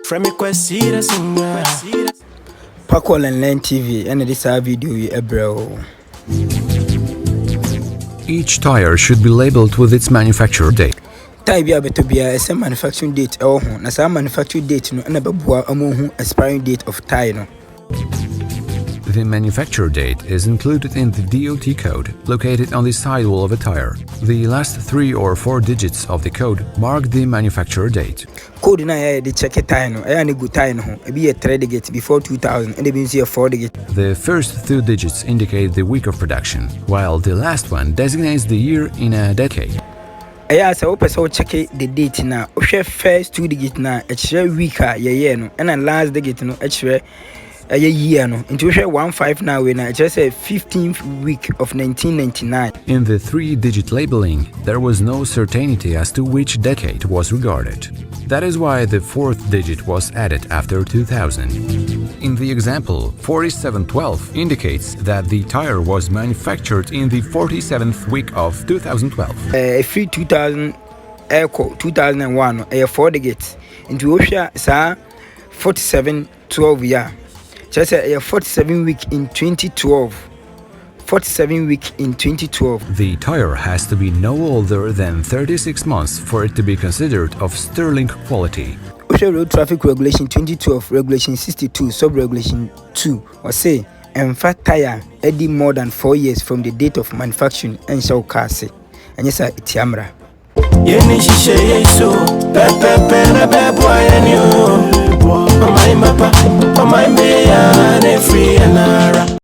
Paco and TV and this video bro. Each tire should be labeled with its manufacture date. Tyre be able to be a manufacturing date or na sa manufacturing date no na beboa amohu expiring date of tyre no. The manufacture date is included in the DOT code located on the sidewall of a tire. The last 3 or 4 digits of the code mark the manufacture date. Code na ya de check tyre no ya ne good tyre no e be a 3 digit before 2000 and e be a 4 digit. The first 2 digits indicate the week of production, while the last one designates the year in a decade. Aya sa opese check the date na o hwe first 2 digit na e kire week a ye no and last digit no e kire a year no into 15 now we na just a 15th week of 1999. In the 3-digit labeling, there was no certainty as to which decade was regarded. That is why the 4th digit was added after 2000. In the example, 4712 indicates that the tire was manufactured in the 47th week of 2012. Free 2000 echo 2001 a 4 digit into Osha sa 4712 year. Just a 47 week in 2012. 47 week in 2012. The tire has to be no older than 36 months for it to be considered of sterling quality. Osha Road Traffic Regulation 2012, Regulation 62, Sub-Regulation 2, or say, and fat tire eddy more than 4 years from the date of manufacturing and shall cast it. And yes, it's Yamra. Yeni şişe yeso, pepe pere boy and you. Mama, mama, mama, me and free and ara.